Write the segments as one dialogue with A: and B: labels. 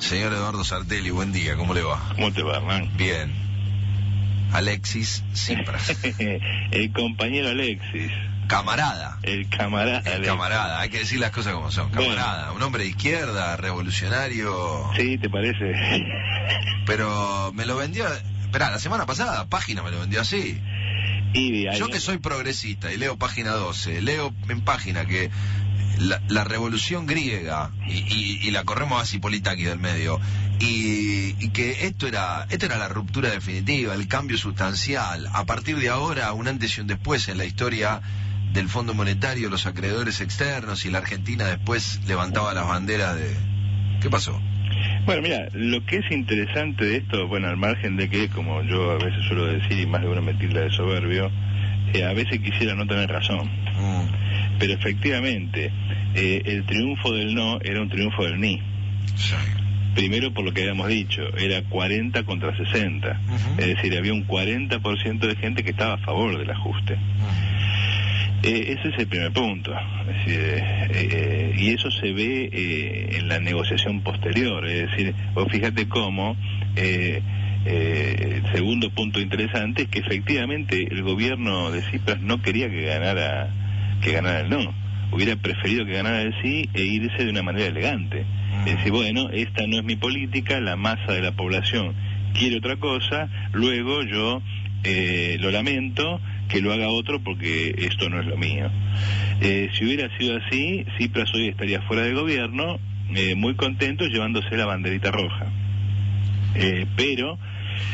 A: Señor Eduardo Sartelli, buen día, ¿cómo le va?
B: ¿Cómo te va, Hernán?
A: Bien. Alexis Tsipras.
B: El compañero Alexis.
A: Camarada.
B: El camarada.
A: El camarada, hay que decir las cosas como son. Camarada, bueno. Un hombre de izquierda, revolucionario.
B: Sí, ¿te parece?
A: Pero me lo vendió... Esperá, la semana pasada, Página me lo vendió así. Yo que soy progresista y leo Página 12, leo en Página que la revolución griega, y la corremos así Politaki del medio, y que esto era la ruptura definitiva, el cambio sustancial. A partir de ahora, un antes y un después en la historia del Fondo Monetario, los acreedores externos, y la Argentina después levantaba las banderas de... ¿Qué pasó?
B: Bueno, mira, lo que es interesante de esto, bueno, al margen de que, como yo a veces suelo decir, y más de uno me tilda de soberbio, a veces quisiera no tener razón. Pero efectivamente, el triunfo del no era un triunfo del ni.
A: Sí.
B: Primero, por lo que habíamos dicho, era 40 contra 60. Es decir, había un 40% de gente que estaba a favor del ajuste. Ese es el primer punto. Es decir, y eso se ve en la negociación posterior. Es decir, vos fíjate cómo... el segundo punto interesante es que efectivamente el gobierno de Tsipras no quería que ganara el no, hubiera preferido que ganara el sí e irse de una manera elegante. Es decir, bueno, esta no es mi política, la masa de la población quiere otra cosa, luego yo lo lamento, que lo haga otro porque esto no es lo mío. Si hubiera sido así, Tsipras hoy estaría fuera del gobierno, muy contento, llevándose la banderita roja. Pero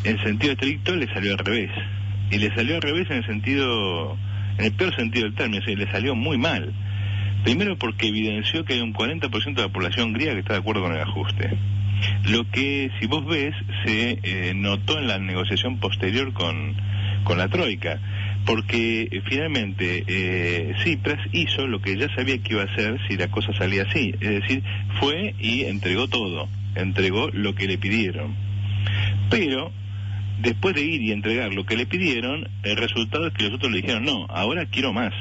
B: en sentido estricto le salió al revés, y le salió al revés en el peor sentido del término, le salió muy mal. Primero porque evidenció que hay un 40% de la población griega que está de acuerdo con el ajuste, lo que, si vos ves, se notó en la negociación posterior con la Troika, porque finalmente Tsipras hizo lo que ya sabía que iba a hacer si la cosa salía así, es decir, fue y entregó todo, entregó lo que le pidieron. Pero después de ir y entregar lo que le pidieron, el resultado es que los otros le dijeron, no, ahora quiero más.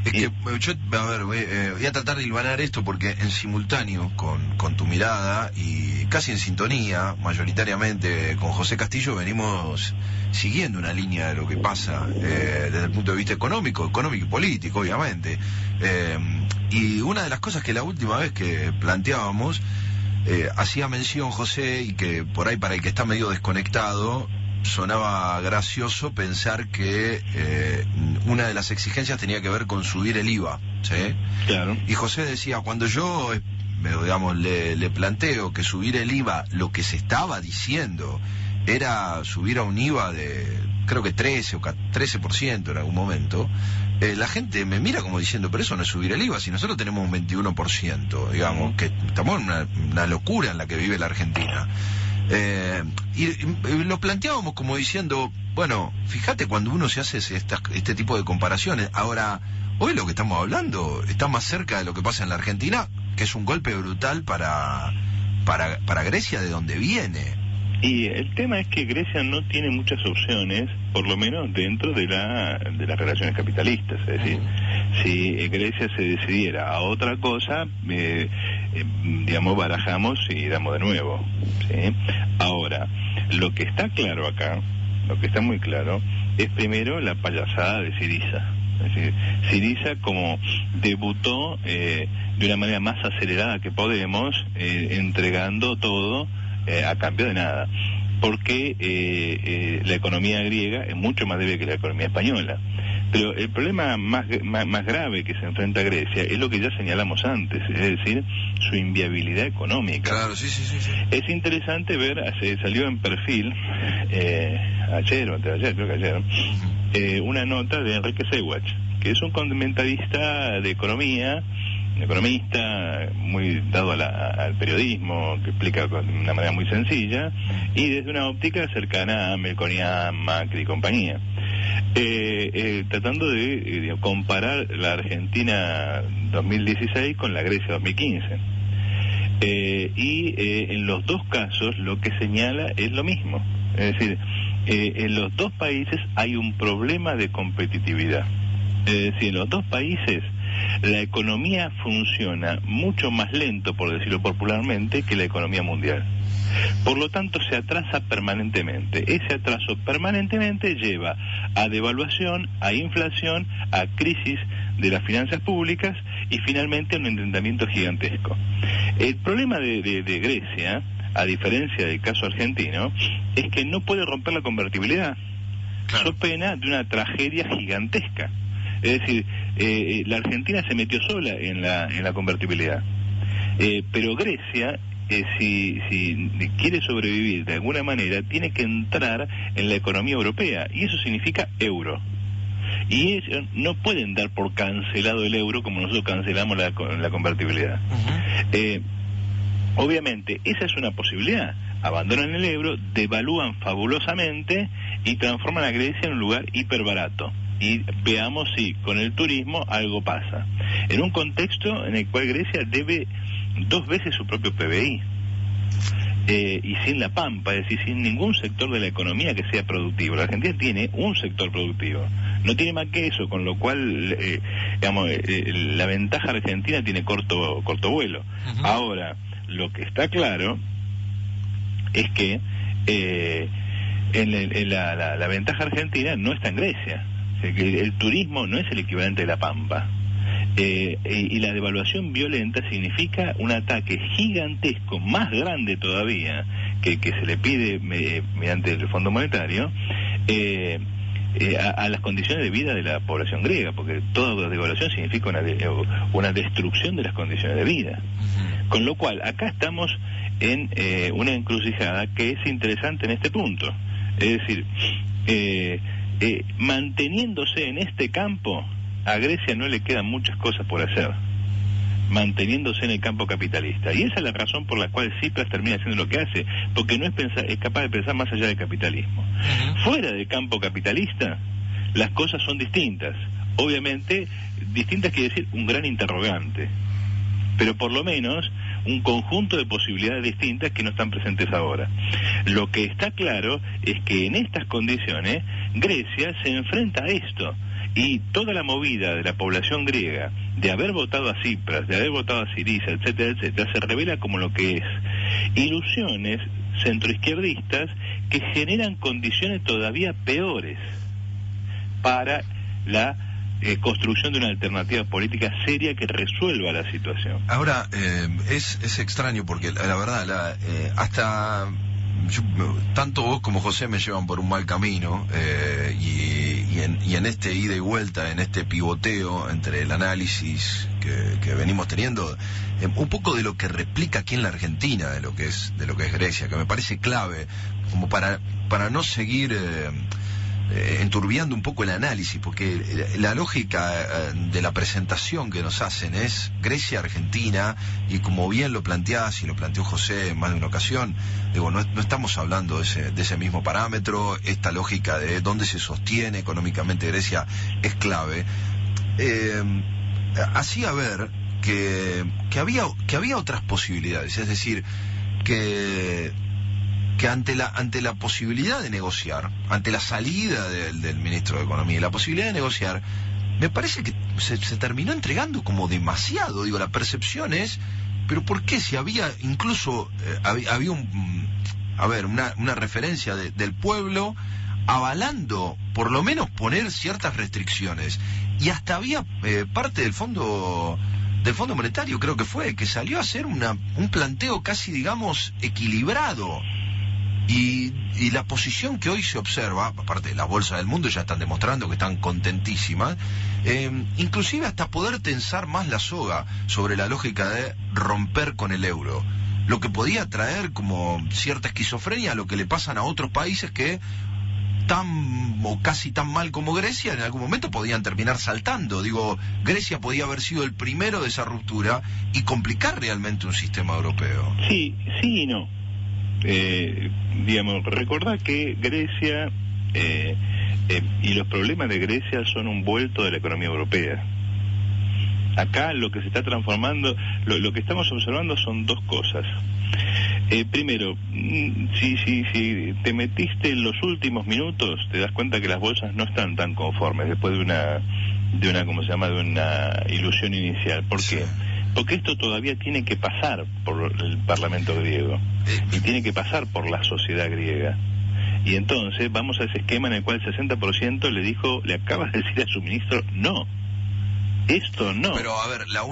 A: Es que yo, a ver, voy a tratar de hilvanar esto porque en simultáneo con tu mirada y casi en sintonía, mayoritariamente con José Castillo, venimos siguiendo una línea de lo que pasa desde el punto de vista económico y político, obviamente. Y una de las cosas que la última vez que planteábamos, hacía mención José, y que por ahí para el que está medio desconectado sonaba gracioso pensar que una de las exigencias tenía que ver con subir el IVA, ¿sí?
B: Claro.
A: Y José decía, cuando yo digamos le planteo que subir el IVA, lo que se estaba diciendo era subir a un IVA de creo que 13 o 13% en algún momento, la gente me mira como diciendo, pero eso no es subir el IVA, si nosotros tenemos un 21%, digamos, que estamos en una locura en la que vive la Argentina. Y lo planteábamos como diciendo, bueno, fíjate cuando uno se hace este tipo de comparaciones. Ahora, hoy lo que estamos hablando está más cerca de lo que pasa en la Argentina, que es un golpe brutal para Grecia, de donde viene.
B: Y el tema es que Grecia no tiene muchas opciones, por lo menos dentro de las relaciones capitalistas. Es decir, si Grecia se decidiera a otra cosa, digamos, barajamos y damos de nuevo, ¿sí? Ahora, lo que está claro acá, lo que está muy claro, es primero la payasada de Syriza. Es decir, Syriza, como debutó de una manera más acelerada que Podemos, entregando todo a cambio de nada, porque la economía griega es mucho más débil que la economía española. Pero el problema más grave que se enfrenta a Grecia es lo que ya señalamos antes, es decir, su inviabilidad económica.
A: Claro, sí.
B: Es interesante ver, salió en Perfil, ayer o anteayer, creo que ayer, una nota de Enrique Sewach, que es un comentarista de economía, un economista muy dado al periodismo, que explica de una manera muy sencilla, y desde una óptica cercana a Melconian, Macri y compañía. Tratando de comparar la Argentina 2016 con la Grecia 2015. En los dos casos lo que señala es lo mismo. Es decir, en los dos países hay un problema de competitividad. Es decir, en los dos países la economía funciona mucho más lento, por decirlo popularmente, que la economía mundial. Por lo tanto, se atrasa permanentemente. Ese atraso permanentemente lleva a devaluación, a inflación, a crisis de las finanzas públicas y finalmente a un endeudamiento gigantesco. El problema de Grecia, a diferencia del caso argentino, es que no puede romper la convertibilidad. Claro. So pena de una tragedia gigantesca. Es decir, la Argentina se metió sola en la convertibilidad. Pero Grecia, si quiere sobrevivir de alguna manera, tiene que entrar en la economía europea, y eso significa euro. Y ellos no pueden dar por cancelado el euro como nosotros cancelamos la convertibilidad. Obviamente, esa es una posibilidad. Abandonan el euro, devalúan fabulosamente y transforman a Grecia en un lugar hiperbarato. Y veamos si con el turismo algo pasa. En un contexto en el cual Grecia debe 2 veces su propio PBI. Y sin la pampa, es decir, sin ningún sector de la economía que sea productivo. La Argentina tiene un sector productivo, no tiene más que eso, con lo cual, la ventaja argentina tiene corto vuelo. Ahora, lo que está claro es que la ventaja argentina no está en Grecia. El turismo no es el equivalente de la pampa. Y la devaluación violenta significa un ataque gigantesco, más grande todavía, que se le pide mediante el Fondo Monetario, a las condiciones de vida de la población griega, porque toda devaluación significa una destrucción de las condiciones de vida. Con lo cual, acá estamos en una encrucijada que es interesante en este punto. Es decir, manteniéndose en este campo, a Grecia no le quedan muchas cosas por hacer, manteniéndose en el campo capitalista. Y esa es la razón por la cual Tsipras termina haciendo lo que hace, porque no es capaz de pensar más allá del capitalismo. Fuera del campo capitalista, las cosas son distintas. Obviamente, distintas quiere decir un gran interrogante, pero por lo menos un conjunto de posibilidades distintas que no están presentes ahora. Lo que está claro es que en estas condiciones Grecia se enfrenta a esto, y toda la movida de la población griega de haber votado a Tsipras, de haber votado a Syriza, etcétera, etcétera, se revela como lo que es: ilusiones centroizquierdistas que generan condiciones todavía peores para la construcción de una alternativa política seria que resuelva la situación.
A: Ahora, es extraño porque la verdad, hasta tanto vos como José me llevan por un mal camino, y en este ida y vuelta, en este pivoteo entre el análisis que venimos teniendo, un poco de lo que replica aquí en la Argentina de lo que es Grecia, que me parece clave como para no seguir enturbiando un poco el análisis, porque la lógica de la presentación que nos hacen es Grecia-Argentina, y como bien lo planteás y lo planteó José en más de una ocasión, digo, no estamos hablando de ese mismo parámetro. Esta lógica de dónde se sostiene económicamente Grecia es clave. Hacía ver que había otras posibilidades, es decir, que ante la posibilidad de negociar, ante la salida del ministro de Economía y la posibilidad de negociar, me parece que se terminó entregando como demasiado. Digo, la percepción es, pero ¿por qué? Si había incluso había una referencia del pueblo avalando por lo menos poner ciertas restricciones, y hasta había parte del Fondo Monetario, creo que fue, que salió a hacer un planteo casi, digamos, equilibrado. Y la posición que hoy se observa, aparte de las bolsas del mundo ya están demostrando que están contentísimas, inclusive hasta poder tensar más la soga sobre la lógica de romper con el euro, lo que podía traer como cierta esquizofrenia a lo que le pasan a otros países que casi tan mal como Grecia en algún momento podían terminar saltando. Digo, Grecia podía haber sido el primero de esa ruptura y complicar realmente un sistema europeo.
B: Sí y no. Recordad que Grecia y los problemas de Grecia son un vuelto de la economía europea. Acá lo que se está transformando, lo que estamos observando son dos cosas. Primero, si te metiste en los últimos minutos, te das cuenta que las bolsas no están tan conformes después de ¿cómo se llama?, de una ilusión inicial. ¿Por qué? Porque esto todavía tiene que pasar por el Parlamento griego y tiene que pasar por la sociedad griega. Y entonces vamos a ese esquema en el cual el 60% le acaba de decir a su ministro, no, esto no.
A: Pero a ver, la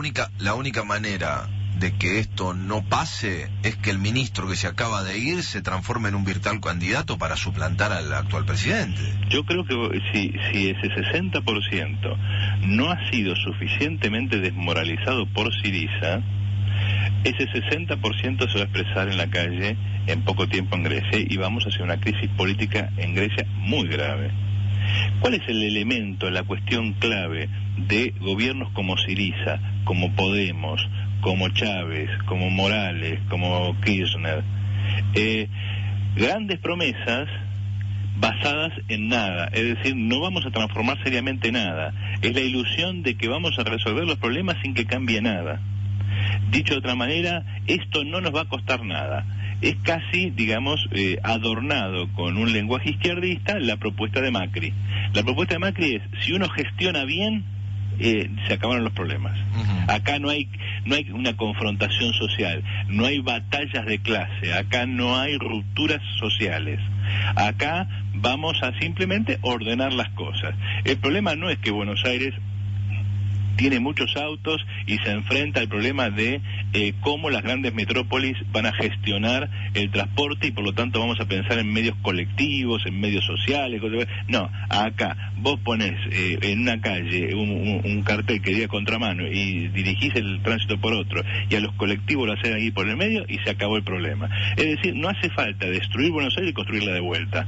A: única manera de que esto no pase es que el ministro que se acaba de ir se transforme en un virtual candidato para suplantar al actual presidente.
B: Yo creo que si ese 60% no ha sido suficientemente desmoralizado por Syriza, ese 60% se va a expresar en la calle en poco tiempo en Grecia y vamos hacia una crisis política en Grecia muy grave. ¿Cuál es el elemento, la cuestión clave de gobiernos como Syriza, como Podemos, como Chávez, como Morales, como Kirchner? Grandes promesas basadas en nada, es decir, no vamos a transformar seriamente nada. Es la ilusión de que vamos a resolver los problemas sin que cambie nada. Dicho de otra manera, esto no nos va a costar nada. Es casi, digamos, adornado con un lenguaje izquierdista la propuesta de Macri. La propuesta de Macri es, si uno gestiona bien, se acabaron los problemas. Acá no hay una confrontación social, no hay batallas de clase, acá no hay rupturas sociales. Acá vamos a simplemente ordenar las cosas. El problema no es que Buenos Aires tiene muchos autos y se enfrenta al problema de cómo las grandes metrópolis van a gestionar el transporte y por lo tanto vamos a pensar en medios colectivos, en medios sociales, cosas. No, acá vos ponés en una calle un cartel que diga contramano y dirigís el tránsito por otro y a los colectivos lo hacen ahí por el medio y se acabó el problema. Es decir, no hace falta destruir Buenos Aires y construirla de vuelta.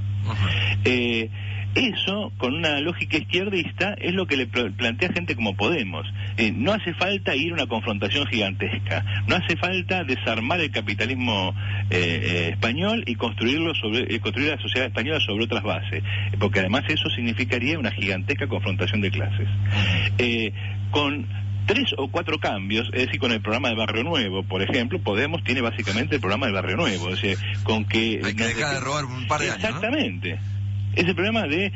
B: Eso, con una lógica izquierdista, es lo que le plantea gente como Podemos. No hace falta ir a una confrontación gigantesca, no hace falta desarmar el capitalismo español y construir la sociedad española sobre otras bases, porque además eso significaría una gigantesca confrontación de clases. Con 3 o 4 cambios, es decir, con el programa de Barrio Nuevo, por ejemplo, Podemos tiene básicamente el programa de Barrio Nuevo, es decir, con que...
A: Hay que dejar de robar un par de años,
B: exactamente, ¿no? Es el problema de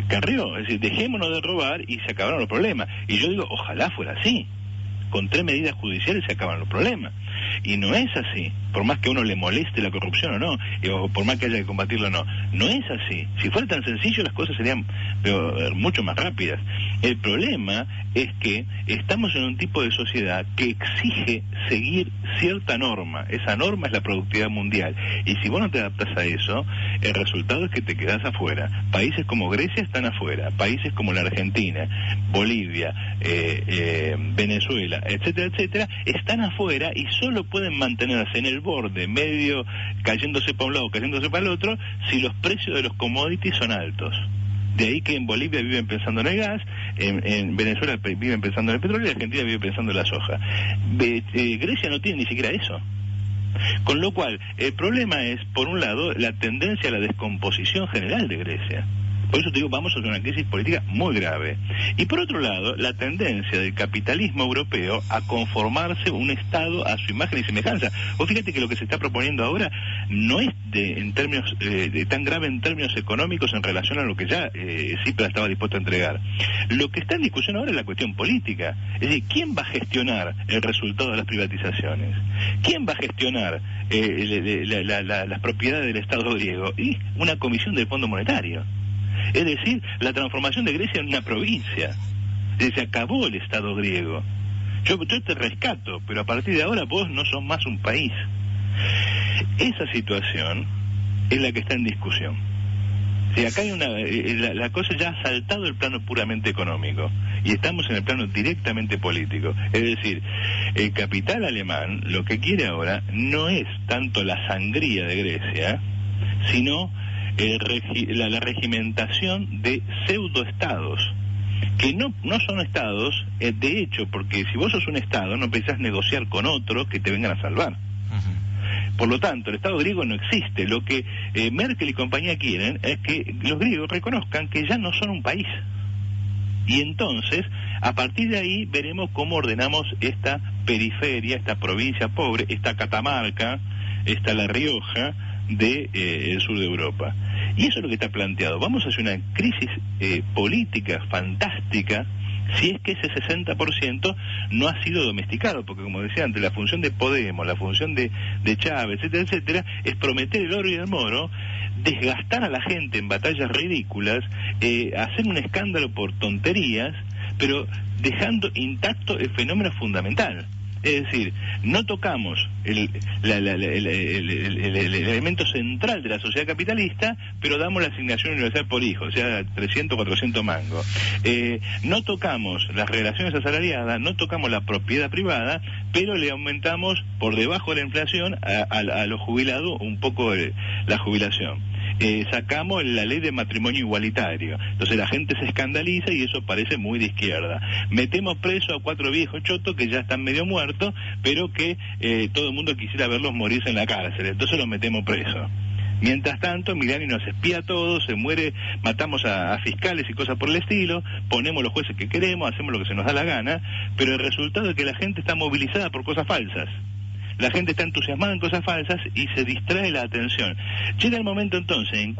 B: Carrió, es decir, dejémonos de robar y se acabaron los problemas. Y yo digo, ojalá fuera así. Con 3 medidas judiciales se acaban los problemas. Y no es así, por más que a uno le moleste la corrupción o no, o por más que haya que combatirlo o no. No es así. Si fuera tan sencillo las cosas serían mucho más rápidas. El problema es que estamos en un tipo de sociedad que exige seguir cierta norma. Esa norma es la productividad mundial. Y si vos no te adaptás a eso, el resultado es que te quedás afuera. Países como Grecia están afuera. Países como la Argentina, Bolivia, Venezuela, etcétera, etcétera, están afuera y solo pueden mantenerse en el borde, medio cayéndose para un lado, cayéndose para el otro, si los precios de los commodities son altos. De ahí que en Bolivia viven pensando en el gas, en Venezuela viven pensando en el petróleo y en Argentina vive pensando en la soja. Grecia no tiene ni siquiera eso. Con lo cual, el problema es, por un lado, la tendencia a la descomposición general de Grecia. Por eso te digo, vamos a una crisis política muy grave. Y por otro lado, la tendencia del capitalismo europeo a conformarse un Estado a su imagen y semejanza. Vos fíjate que lo que se está proponiendo ahora no es tan grave en términos económicos en relación a lo que ya Tsipras estaba dispuesto a entregar. Lo que está en discusión ahora es la cuestión política. Es decir, ¿quién va a gestionar el resultado de las privatizaciones? ¿Quién va a gestionar las propiedades del Estado griego? Y una comisión del Fondo Monetario. Es decir, la transformación de Grecia en una provincia. Se acabó el Estado griego. Yo te rescato, pero a partir de ahora vos no sos más un país. Esa situación es la que está en discusión. Acá hay la cosa ya ha saltado el plano puramente económico y estamos en el plano directamente político. Es decir, el capital alemán lo que quiere ahora no es tanto la sangría de Grecia, sino la regimentación de pseudoestados, que no son estados, de hecho, porque si vos sos un estado no pensás negociar con otros que te vengan a salvar. Por lo tanto, el Estado griego no existe. Lo que Merkel y compañía quieren es que los griegos reconozcan que ya no son un país. Y entonces, a partir de ahí, veremos cómo ordenamos esta periferia, esta provincia pobre, esta Catamarca, esta La Rioja, del sur de Europa. Y eso es lo que está planteado. Vamos hacia una crisis política fantástica si es que ese 60% no ha sido domesticado, porque como decía antes, la función de Podemos, la función de Chávez, etcétera, etcétera, es prometer el oro y el moro, desgastar a la gente en batallas ridículas, hacer un escándalo por tonterías, pero dejando intacto el fenómeno fundamental. Es decir, no tocamos el elemento central de la sociedad capitalista, pero damos la asignación universal por hijo, o sea, 300, 400 mangos. No tocamos las relaciones asalariadas, no tocamos la propiedad privada, pero le aumentamos por debajo de la inflación a los jubilados un poco la jubilación. Sacamos la ley de matrimonio igualitario, entonces la gente se escandaliza y eso parece muy de izquierda. Metemos preso a 4 viejos chotos que ya están medio muertos, pero que todo el mundo quisiera verlos morirse en la cárcel, entonces los metemos presos. Mientras tanto, Milani nos espía todo, se muere, matamos a fiscales y cosas por el estilo, ponemos los jueces que queremos, hacemos lo que se nos da la gana, pero el resultado es que la gente está movilizada por cosas falsas. La gente está entusiasmada en cosas falsas y se distrae la atención. Llega el momento entonces en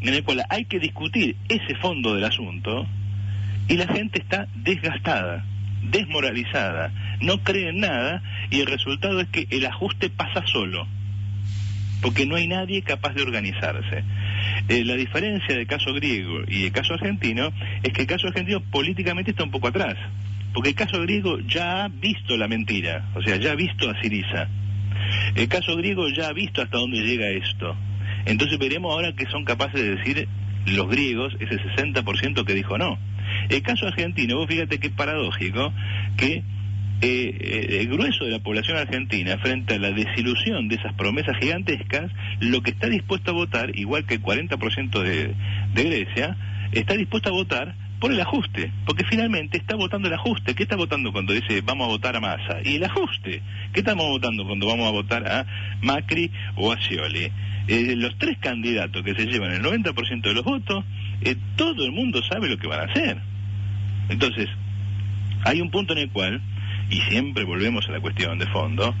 B: el cual hay que discutir ese fondo del asunto y la gente está desgastada, desmoralizada, no cree en nada y el resultado es que el ajuste pasa solo, porque no hay nadie capaz de organizarse. La diferencia del caso griego y el caso argentino es que el caso argentino políticamente está un poco atrás. Porque el caso griego ya ha visto la mentira, o sea, ya ha visto a Syriza. El caso griego ya ha visto hasta dónde llega esto. Entonces veremos ahora qué son capaces de decir los griegos, ese 60% que dijo no. El caso argentino, vos fíjate qué paradójico, que el grueso de la población argentina, frente a la desilusión de esas promesas gigantescas, lo que está dispuesto a votar, igual que el 40% de Grecia, está dispuesto a votar por el ajuste, porque finalmente está votando el ajuste. ¿Qué está votando cuando dice vamos a votar a Massa? Y el ajuste. ¿Qué estamos votando cuando vamos a votar a Macri o a Scioli? Los 3 candidatos que se llevan el 90% de los votos, todo el mundo sabe lo que van a hacer. Entonces, hay un punto en el cual, y siempre volvemos a la cuestión de fondo,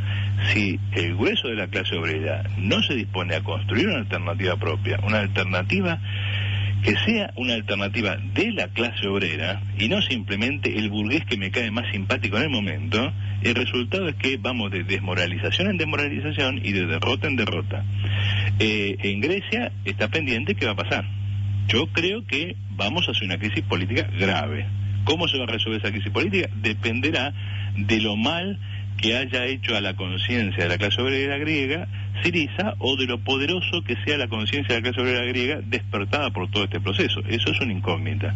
B: si el grueso de la clase obrera no se dispone a construir una alternativa propia, una alternativa que sea una alternativa de la clase obrera y no simplemente el burgués que me cae más simpático en el momento, el resultado es que vamos de desmoralización en desmoralización y de derrota en derrota. En Grecia está pendiente qué va a pasar. Yo creo que vamos hacia una crisis política grave. ¿Cómo se va a resolver esa crisis política? Dependerá de lo mal que haya hecho a la conciencia de la clase obrera griega Syriza, o de lo poderoso que sea la conciencia de la clase obrera griega despertada por todo este proceso. Eso es una incógnita.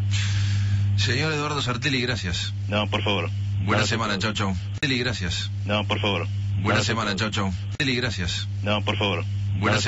A: Señor Eduardo Sartelli, gracias.
B: No, por favor.
A: Buena semana, chau, chau. Sartelli, gracias.
B: No, por favor.
A: Buena semana, chau, chau. Sartelli, gracias.
B: No, por favor.
A: Buena